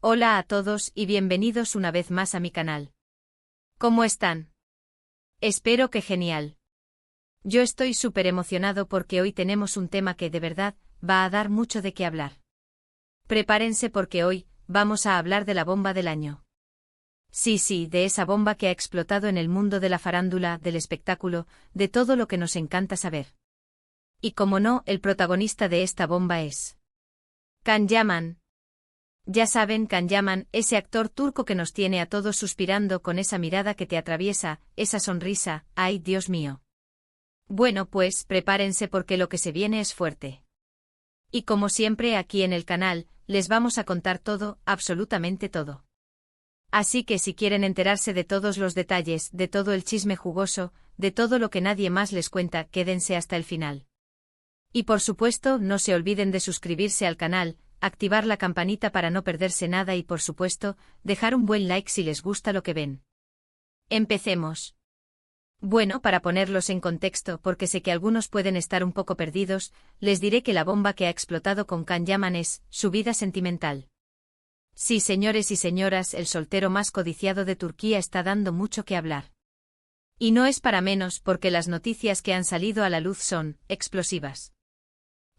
Hola a todos y bienvenidos una vez más a mi canal. ¿Cómo están? Espero que genial. Yo estoy súper emocionado porque hoy tenemos un tema que de verdad va a dar mucho de qué hablar. Prepárense porque hoy vamos a hablar de la bomba del año. Sí, de esa bomba que ha explotado en el mundo de la farándula, del espectáculo, de todo lo que nos encanta saber. Y como no, el protagonista de esta bomba es Can Yaman. Ya saben, Can Yaman, ese actor turco que nos tiene a todos suspirando con esa mirada que te atraviesa, esa sonrisa, ¡ay, Dios mío! Bueno, pues, prepárense porque lo que se viene es fuerte. Y como siempre aquí en el canal, les vamos a contar todo, absolutamente todo. Así que si quieren enterarse de todos los detalles, de todo el chisme jugoso, de todo lo que nadie más les cuenta, quédense hasta el final. Y por supuesto, no se olviden de suscribirse al canal, activar la campanita para no perderse nada y por supuesto, dejar un buen like si les gusta lo que ven. Empecemos. Bueno, para ponerlos en contexto, porque sé que algunos pueden estar un poco perdidos, les diré que la bomba que ha explotado con Can Yaman es su vida sentimental. Sí, señores y señoras, el soltero más codiciado de Turquía está dando mucho que hablar. Y no es para menos porque las noticias que han salido a la luz son explosivas.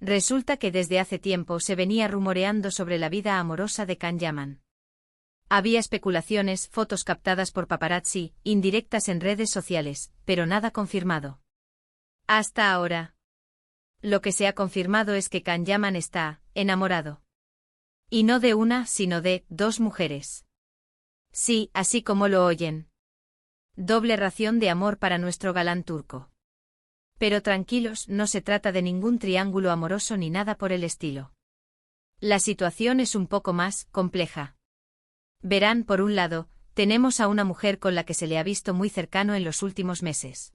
Resulta que desde hace tiempo se venía rumoreando sobre la vida amorosa de Can Yaman. Había especulaciones, fotos captadas por paparazzi, indirectas en redes sociales, pero nada confirmado. Hasta ahora. Lo que se ha confirmado es que Can Yaman está enamorado. Y no de una, sino de dos mujeres. Sí, así como lo oyen. Doble ración de amor para nuestro galán turco. Pero tranquilos, no se trata de ningún triángulo amoroso ni nada por el estilo. La situación es un poco más compleja. Verán, por un lado, tenemos a una mujer con la que se le ha visto muy cercano en los últimos meses.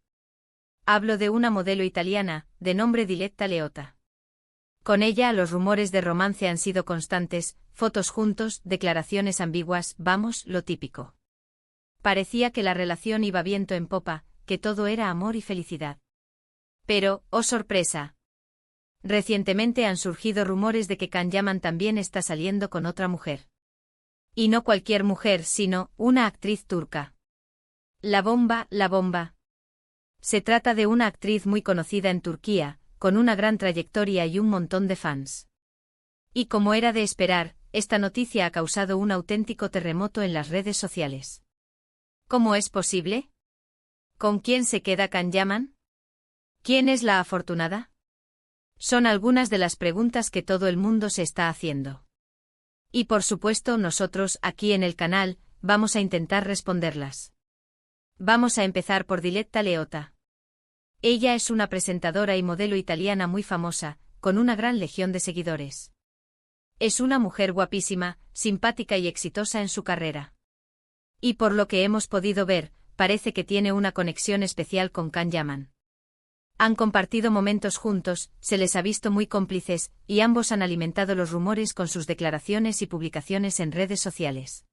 Hablo de una modelo italiana, de nombre Diletta Leotta. Con ella los rumores de romance han sido constantes, fotos juntos, declaraciones ambiguas, vamos, lo típico. Parecía que la relación iba viento en popa, que todo era amor y felicidad. Pero, oh sorpresa. Recientemente han surgido rumores de que Can Yaman también está saliendo con otra mujer. Y no cualquier mujer, sino una actriz turca. La bomba. Se trata de una actriz muy conocida en Turquía, con una gran trayectoria y un montón de fans. Y como era de esperar, esta noticia ha causado un auténtico terremoto en las redes sociales. ¿Cómo es posible? ¿Con quién se queda Can Yaman? ¿Quién es la afortunada? Son algunas de las preguntas que todo el mundo se está haciendo. Y por supuesto nosotros, aquí en el canal, vamos a intentar responderlas. Vamos a empezar por Diletta Leotta. Ella es una presentadora y modelo italiana muy famosa, con una gran legión de seguidores. Es una mujer guapísima, simpática y exitosa en su carrera. Y por lo que hemos podido ver, parece que tiene una conexión especial con Can Yaman. Han compartido momentos juntos, se les ha visto muy cómplices, y ambos han alimentado los rumores con sus declaraciones y publicaciones en redes sociales.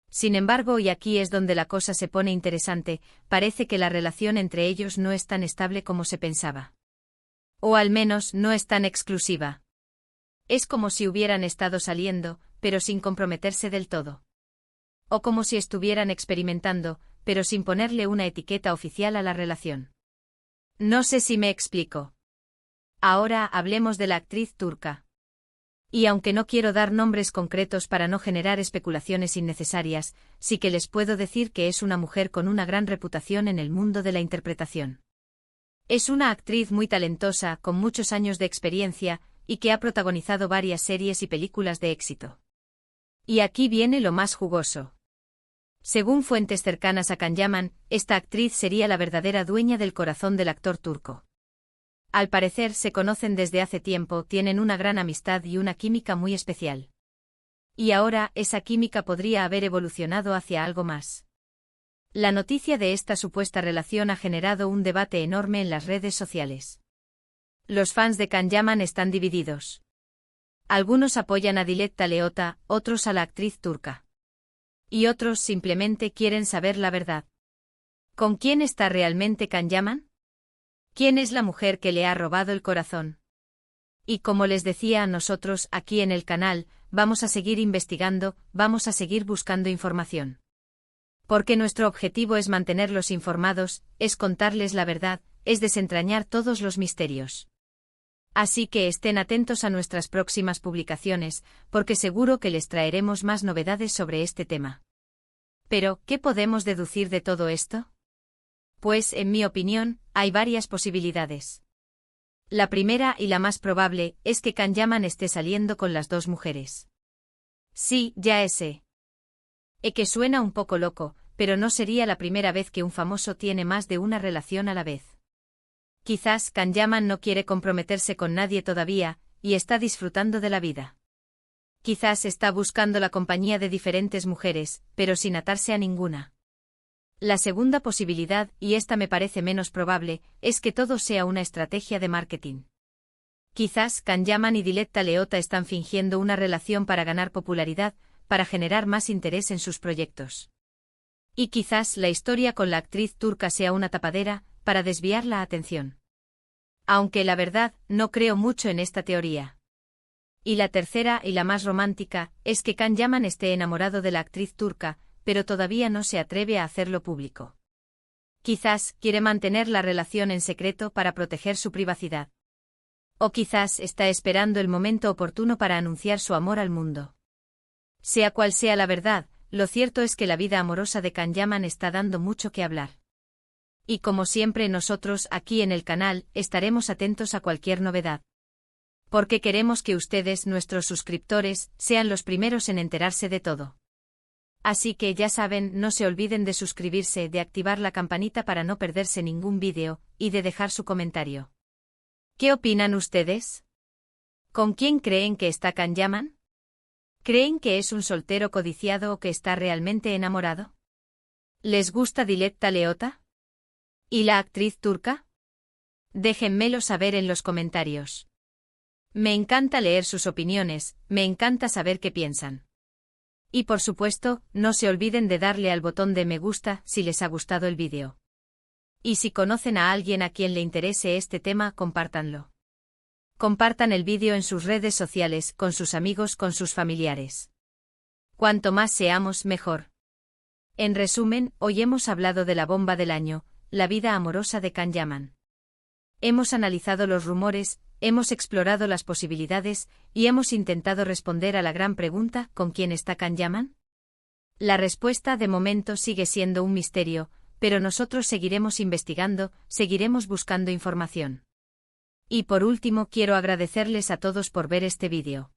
Sin embargo, y aquí es donde la cosa se pone interesante, parece que la relación entre ellos no es tan estable como se pensaba. O al menos no es tan exclusiva. Es como si hubieran estado saliendo, pero sin comprometerse del todo. O como si estuvieran experimentando, pero sin ponerle una etiqueta oficial a la relación. No sé si me explico. Ahora hablemos de la actriz turca. Y aunque no quiero dar nombres concretos para no generar especulaciones innecesarias, sí que les puedo decir que es una mujer con una gran reputación en el mundo de la interpretación. Es una actriz muy talentosa, con muchos años de experiencia, y que ha protagonizado varias series y películas de éxito. Y aquí viene lo más jugoso. Según fuentes cercanas a Can Yaman, esta actriz sería la verdadera dueña del corazón del actor turco. Al parecer se conocen desde hace tiempo, tienen una gran amistad y una química muy especial. Y ahora esa química podría haber evolucionado hacia algo más. La noticia de esta supuesta relación ha generado un debate enorme en las redes sociales. Los fans de Can Yaman están divididos. Algunos apoyan a Diletta Leotta, otros a la actriz turca. Y otros simplemente quieren saber la verdad. ¿Con quién está realmente Can Yaman? ¿Quién es la mujer que le ha robado el corazón? Y como les decía, nosotros, aquí en el canal, vamos a seguir investigando, vamos a seguir buscando información. Porque nuestro objetivo es mantenerlos informados, es contarles la verdad, es desentrañar todos los misterios. Así que estén atentos a nuestras próximas publicaciones, porque seguro que les traeremos más novedades sobre este tema. Pero, ¿qué podemos deducir de todo esto? Pues, en mi opinión, hay varias posibilidades. La primera y la más probable es que Can Yaman esté saliendo con las dos mujeres. Sí, ya sé. Que suena un poco loco, pero no sería la primera vez que un famoso tiene más de una relación a la vez. Quizás Can Yaman no quiere comprometerse con nadie todavía, y está disfrutando de la vida. Quizás está buscando la compañía de diferentes mujeres, pero sin atarse a ninguna. La segunda posibilidad, y esta me parece menos probable, es que todo sea una estrategia de marketing. Quizás Can Yaman y Diletta Leotta están fingiendo una relación para ganar popularidad, para generar más interés en sus proyectos. Y quizás la historia con la actriz turca sea una tapadera, para desviar la atención. Aunque la verdad, no creo mucho en esta teoría. Y la tercera y la más romántica, es que Can Yaman esté enamorado de la actriz turca, pero todavía no se atreve a hacerlo público. Quizás quiere mantener la relación en secreto para proteger su privacidad. O quizás está esperando el momento oportuno para anunciar su amor al mundo. Sea cual sea la verdad, lo cierto es que la vida amorosa de Can Yaman está dando mucho que hablar. Y como siempre nosotros aquí en el canal estaremos atentos a cualquier novedad. Porque queremos que ustedes, nuestros suscriptores, sean los primeros en enterarse de todo. Así que ya saben, no se olviden de suscribirse, de activar la campanita para no perderse ningún vídeo, y de dejar su comentario. ¿Qué opinan ustedes? ¿Con quién creen que está Can Yaman? ¿Creen que es un soltero codiciado o que está realmente enamorado? ¿Les gusta Diletta Leotta? ¿Y la actriz turca? Déjenmelo saber en los comentarios. Me encanta leer sus opiniones, me encanta saber qué piensan. Y por supuesto, no se olviden de darle al botón de me gusta si les ha gustado el vídeo. Y si conocen a alguien a quien le interese este tema, compártanlo. Compartan el vídeo en sus redes sociales, con sus amigos, con sus familiares. Cuanto más seamos, mejor. En resumen, hoy hemos hablado de la bomba del año, la vida amorosa de Can Yaman. Hemos analizado los rumores, hemos explorado las posibilidades, y hemos intentado responder a la gran pregunta, ¿con quién está Can Yaman? La respuesta de momento sigue siendo un misterio, pero nosotros seguiremos investigando, seguiremos buscando información. Y por último quiero agradecerles a todos por ver este vídeo.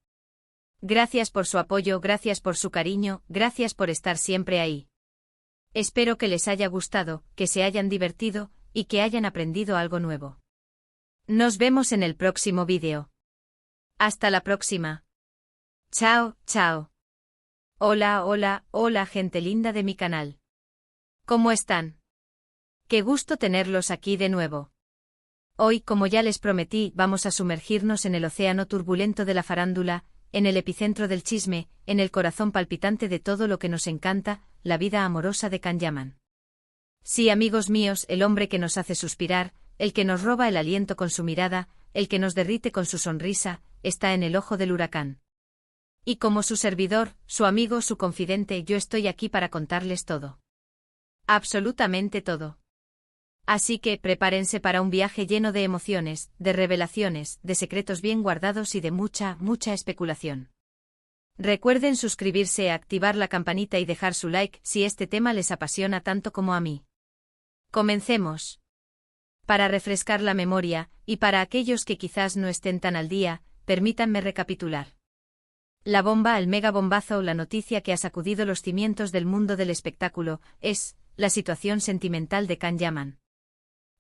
Gracias por su apoyo, gracias por su cariño, gracias por estar siempre ahí. Espero que les haya gustado, que se hayan divertido, y que hayan aprendido algo nuevo. Nos vemos en el próximo vídeo. Hasta la próxima. Chao, chao. Hola, hola, hola gente linda de mi canal. ¿Cómo están? Qué gusto tenerlos aquí de nuevo. Hoy, como ya les prometí, vamos a sumergirnos en el océano turbulento de la farándula, en el epicentro del chisme, en el corazón palpitante de todo lo que nos encanta, la vida amorosa de Can Yaman. Sí, amigos míos, el hombre que nos hace suspirar, el que nos roba el aliento con su mirada, el que nos derrite con su sonrisa, está en el ojo del huracán. Y como su servidor, su amigo, su confidente, yo estoy aquí para contarles todo. Absolutamente todo. Así que prepárense para un viaje lleno de emociones, de revelaciones, de secretos bien guardados y de mucha, mucha especulación. Recuerden suscribirse, activar la campanita y dejar su like si este tema les apasiona tanto como a mí. Comencemos. Para refrescar la memoria, y para aquellos que quizás no estén tan al día, permítanme recapitular. La bomba, el mega bombazo, la noticia que ha sacudido los cimientos del mundo del espectáculo, es la situación sentimental de Can Yaman.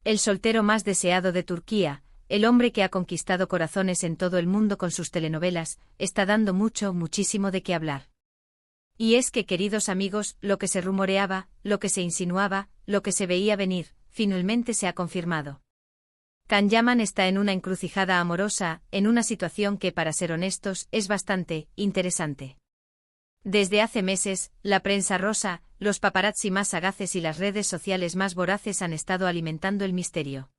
El soltero más deseado de Turquía, el hombre que ha conquistado corazones en todo el mundo con sus telenovelas, está dando muchísimo de qué hablar. Y es que, queridos amigos, lo que se rumoreaba, lo que se insinuaba, lo que se veía venir, finalmente se ha confirmado. Can Yaman está en una encrucijada amorosa, en una situación que, para ser honestos, es bastante interesante. Desde hace meses, la prensa rosa, los paparazzi más sagaces y las redes sociales más voraces han estado alimentando el misterio.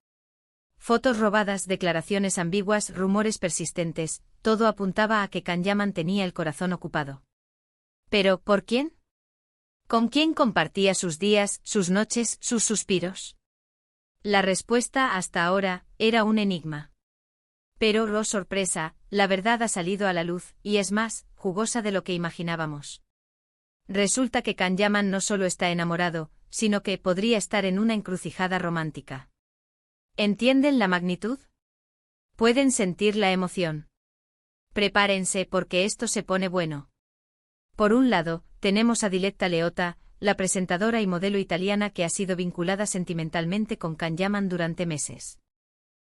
Fotos robadas, declaraciones ambiguas, rumores persistentes, todo apuntaba a que Kanyaman tenía el corazón ocupado. ¿Pero por quién? ¿Con quién compartía sus días, sus noches, sus suspiros? La respuesta hasta ahora era un enigma. Pero, oh sorpresa, la verdad ha salido a la luz, y es más, jugosa de lo que imaginábamos. Resulta que Kanyaman no solo está enamorado, sino que podría estar en una encrucijada romántica. ¿Entienden la magnitud? ¿Pueden sentir la emoción? Prepárense porque esto se pone bueno. Por un lado, tenemos a Diletta Leotta, la presentadora y modelo italiana que ha sido vinculada sentimentalmente con Kanyaman durante meses.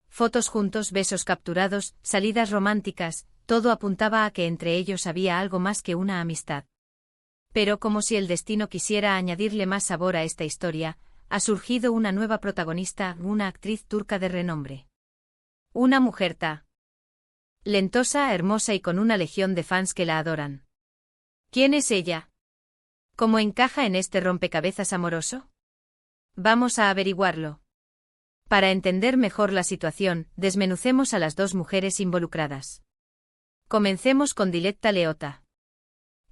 Fotos juntos, besos capturados, salidas románticas, todo apuntaba a que entre ellos había algo más que una amistad. Pero como si el destino quisiera añadirle más sabor a esta historia, ha surgido una nueva protagonista, una actriz turca de renombre. Una mujer talentosa, hermosa y con una legión de fans que la adoran. ¿Quién es ella? ¿Cómo encaja en este rompecabezas amoroso? Vamos a averiguarlo. Para entender mejor la situación, desmenucemos a las dos mujeres involucradas. Comencemos con Diletta Leotta.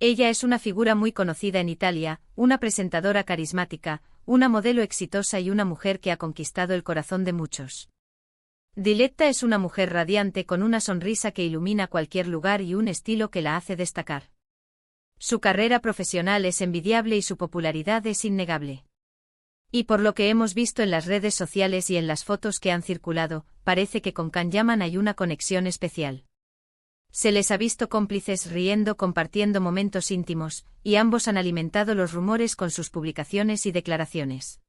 Ella es una figura muy conocida en Italia, una presentadora carismática, una modelo exitosa y una mujer que ha conquistado el corazón de muchos. Diletta es una mujer radiante con una sonrisa que ilumina cualquier lugar y un estilo que la hace destacar. Su carrera profesional es envidiable y su popularidad es innegable. Y por lo que hemos visto en las redes sociales y en las fotos que han circulado, parece que con Kanyaman hay una conexión especial. Se les ha visto cómplices riendo, compartiendo momentos íntimos, y ambos han alimentado los rumores con sus publicaciones y declaraciones.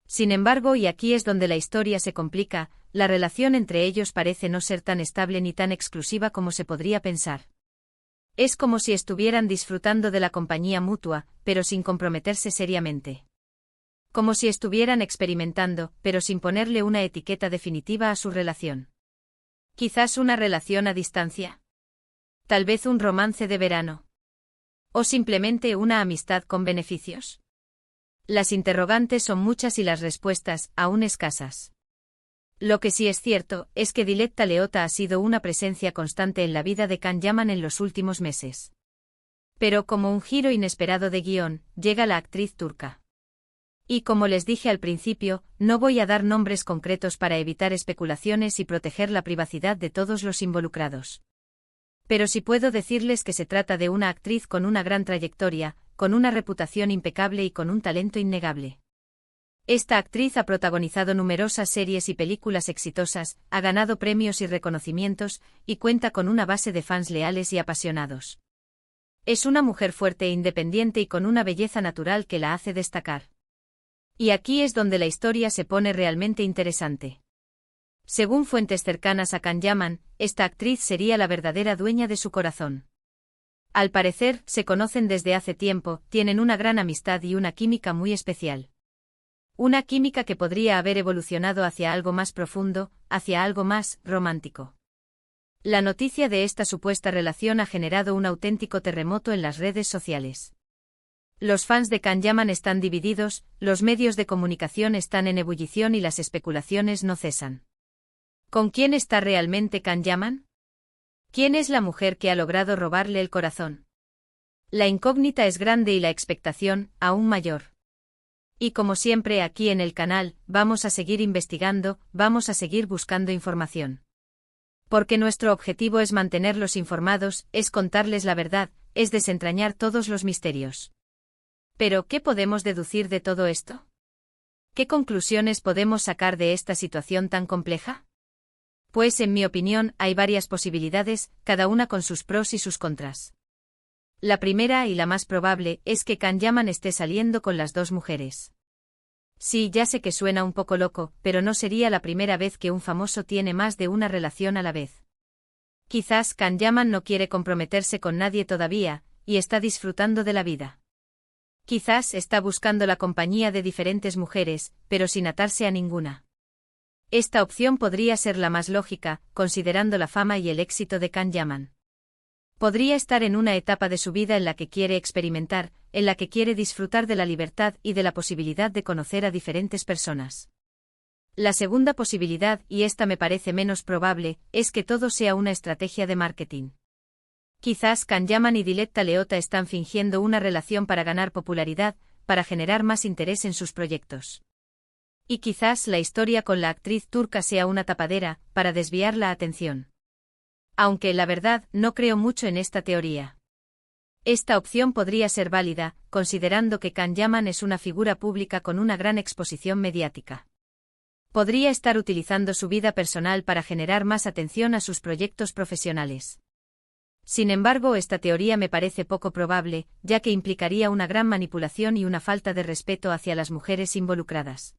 Sin embargo, y aquí es donde la historia se complica, la relación entre ellos parece no ser tan estable ni tan exclusiva como se podría pensar. Es como si estuvieran disfrutando de la compañía mutua, pero sin comprometerse seriamente. Como si estuvieran experimentando, pero sin ponerle una etiqueta definitiva a su relación. Quizás una relación a distancia. Tal vez un romance de verano. O simplemente una amistad con beneficios. Las interrogantes son muchas y las respuestas, aún escasas. Lo que sí es cierto, es que Diletta Leotta ha sido una presencia constante en la vida de Kanyaman en los últimos meses. Pero como un giro inesperado de guión, llega la actriz turca. Y como les dije al principio, no voy a dar nombres concretos para evitar especulaciones y proteger la privacidad de todos los involucrados. Pero sí puedo decirles que se trata de una actriz con una gran trayectoria, con una reputación impecable y con un talento innegable. Esta actriz ha protagonizado numerosas series y películas exitosas, ha ganado premios y reconocimientos, y cuenta con una base de fans leales y apasionados. Es una mujer fuerte e independiente y con una belleza natural que la hace destacar. Y aquí es donde la historia se pone realmente interesante. Según fuentes cercanas a Kanyaman, esta actriz sería la verdadera dueña de su corazón. Al parecer, se conocen desde hace tiempo, tienen una gran amistad y una química muy especial. Una química que podría haber evolucionado hacia algo más profundo, hacia algo más romántico. La noticia de esta supuesta relación ha generado un auténtico terremoto en las redes sociales. Los fans de Kanyaman están divididos, los medios de comunicación están en ebullición y las especulaciones no cesan. ¿Con quién está realmente Kanyaman? ¿Quién es la mujer que ha logrado robarle el corazón? La incógnita es grande y la expectación, aún mayor. Y como siempre aquí en el canal, vamos a seguir investigando, vamos a seguir buscando información. Porque nuestro objetivo es mantenerlos informados, es contarles la verdad, es desentrañar todos los misterios. Pero, ¿qué podemos deducir de todo esto? ¿Qué conclusiones podemos sacar de esta situación tan compleja? Pues en mi opinión hay varias posibilidades, cada una con sus pros y sus contras. La primera y la más probable es que Kanyaman esté saliendo con las dos mujeres. Sí, ya sé que suena un poco loco, pero no sería la primera vez que un famoso tiene más de una relación a la vez. Quizás Kanyaman no quiere comprometerse con nadie todavía, y está disfrutando de la vida. Quizás está buscando la compañía de diferentes mujeres, pero sin atarse a ninguna. Esta opción podría ser la más lógica, considerando la fama y el éxito de Kanyaman. Podría estar en una etapa de su vida en la que quiere experimentar, en la que quiere disfrutar de la libertad y de la posibilidad de conocer a diferentes personas. La segunda posibilidad, y esta me parece menos probable, es que todo sea una estrategia de marketing. Quizás Kanyaman y Diletta Leotta están fingiendo una relación para ganar popularidad, para generar más interés en sus proyectos. Y quizás la historia con la actriz turca sea una tapadera, para desviar la atención. Aunque, la verdad, no creo mucho en esta teoría. Esta opción podría ser válida, considerando que Kanyaman es una figura pública con una gran exposición mediática. Podría estar utilizando su vida personal para generar más atención a sus proyectos profesionales. Sin embargo, esta teoría me parece poco probable, ya que implicaría una gran manipulación y una falta de respeto hacia las mujeres involucradas.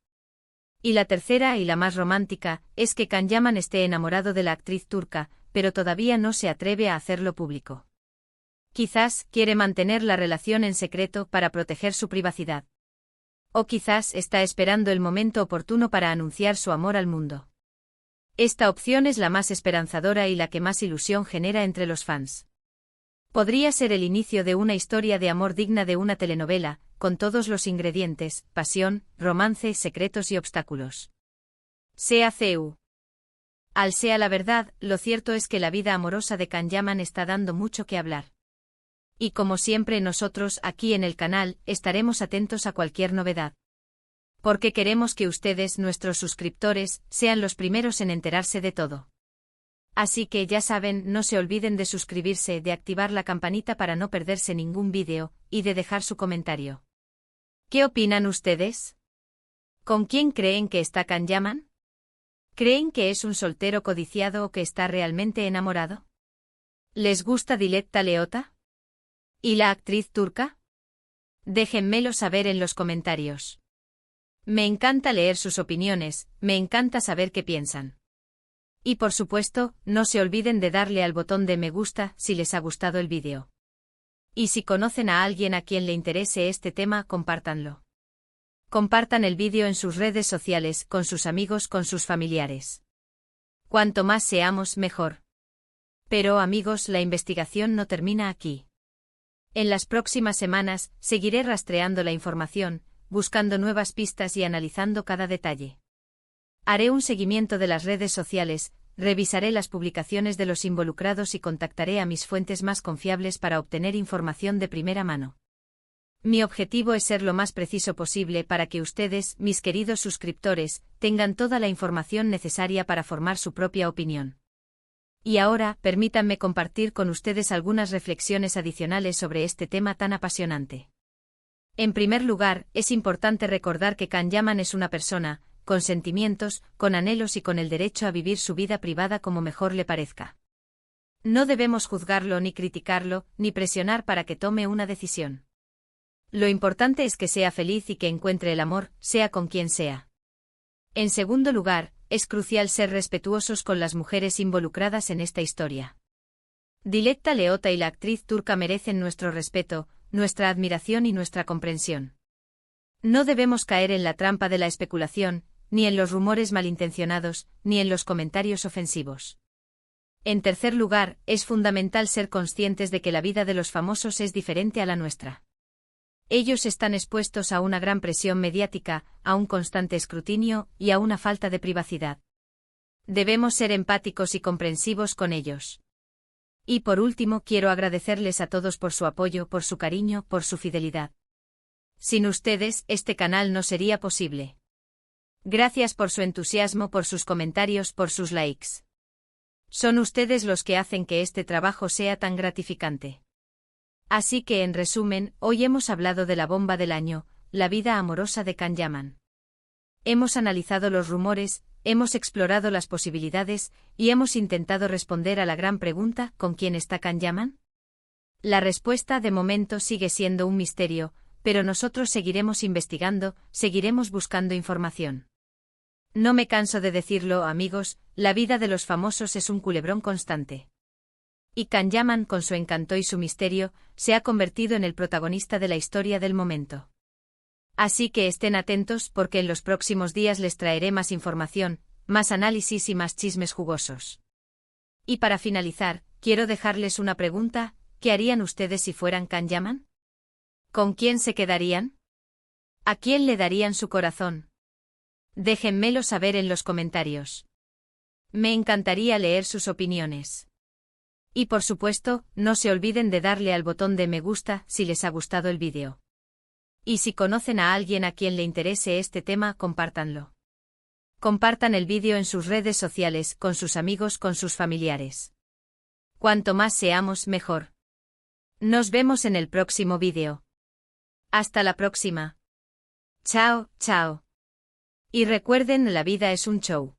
Y la tercera, y la más romántica, es que Kanyaman esté enamorado de la actriz turca, pero todavía no se atreve a hacerlo público. Quizás quiere mantener la relación en secreto para proteger su privacidad. O quizás está esperando el momento oportuno para anunciar su amor al mundo. Esta opción es la más esperanzadora y la que más ilusión genera entre los fans. Podría ser el inicio de una historia de amor digna de una telenovela, con todos los ingredientes: pasión, romance, secretos y obstáculos. Sea CU. Al sea la verdad, lo cierto es que la vida amorosa de Kanyaman está dando mucho que hablar. Y como siempre nosotros, aquí en el canal, estaremos atentos a cualquier novedad. Porque queremos que ustedes, nuestros suscriptores, sean los primeros en enterarse de todo. Así que ya saben, no se olviden de suscribirse, de activar la campanita para no perderse ningún vídeo, y de dejar su comentario. ¿Qué opinan ustedes? ¿Con quién creen que está Kanyaman? ¿Creen que es un soltero codiciado o que está realmente enamorado? ¿Les gusta Diletta Leotta? ¿Y la actriz turca? Déjenmelo saber en los comentarios. Me encanta leer sus opiniones, me encanta saber qué piensan. Y por supuesto, no se olviden de darle al botón de me gusta si les ha gustado el vídeo. Y si conocen a alguien a quien le interese este tema, compártanlo. Compartan el vídeo en sus redes sociales, con sus amigos, con sus familiares. Cuanto más seamos, mejor. Pero amigos, la investigación no termina aquí. En las próximas semanas, seguiré rastreando la información, buscando nuevas pistas y analizando cada detalle. Haré un seguimiento de las redes sociales, revisaré las publicaciones de los involucrados y contactaré a mis fuentes más confiables para obtener información de primera mano. Mi objetivo es ser lo más preciso posible para que ustedes, mis queridos suscriptores, tengan toda la información necesaria para formar su propia opinión. Y ahora, permítanme compartir con ustedes algunas reflexiones adicionales sobre este tema tan apasionante. En primer lugar, es importante recordar que Kanyaman es una persona, con sentimientos, con anhelos y con el derecho a vivir su vida privada como mejor le parezca. No debemos juzgarlo ni criticarlo, ni presionar para que tome una decisión. Lo importante es que sea feliz y que encuentre el amor, sea con quien sea. En segundo lugar, es crucial ser respetuosos con las mujeres involucradas en esta historia. Diletta Leotta y la actriz turca merecen nuestro respeto, nuestra admiración y nuestra comprensión. No debemos caer en la trampa de la especulación, ni en los rumores malintencionados, ni en los comentarios ofensivos. En tercer lugar, es fundamental ser conscientes de que la vida de los famosos es diferente a la nuestra. Ellos están expuestos a una gran presión mediática, a un constante escrutinio y a una falta de privacidad. Debemos ser empáticos y comprensivos con ellos. Y por último, quiero agradecerles a todos por su apoyo, por su cariño, por su fidelidad. Sin ustedes, este canal no sería posible. Gracias por su entusiasmo, por sus comentarios, por sus likes. Son ustedes los que hacen que este trabajo sea tan gratificante. Así que, en resumen, hoy hemos hablado de la bomba del año, la vida amorosa de Kanyaman. Hemos analizado los rumores, hemos explorado las posibilidades, y hemos intentado responder a la gran pregunta: ¿con quién está Kanyaman? La respuesta de momento sigue siendo un misterio, pero nosotros seguiremos investigando, seguiremos buscando información. No me canso de decirlo, amigos, la vida de los famosos es un culebrón constante. Y Kanyaman, con su encanto y su misterio, se ha convertido en el protagonista de la historia del momento. Así que estén atentos, porque en los próximos días les traeré más información, más análisis y más chismes jugosos. Y para finalizar, quiero dejarles una pregunta: ¿qué harían ustedes si fueran Kanyaman? ¿Con quién se quedarían? ¿A quién le darían su corazón? Déjenmelo saber en los comentarios. Me encantaría leer sus opiniones. Y por supuesto, no se olviden de darle al botón de me gusta si les ha gustado el vídeo. Y si conocen a alguien a quien le interese este tema, compártanlo. Compartan el vídeo en sus redes sociales, con sus amigos, con sus familiares. Cuanto más seamos, mejor. Nos vemos en el próximo vídeo. Hasta la próxima. Chao, chao. Y recuerden, la vida es un show.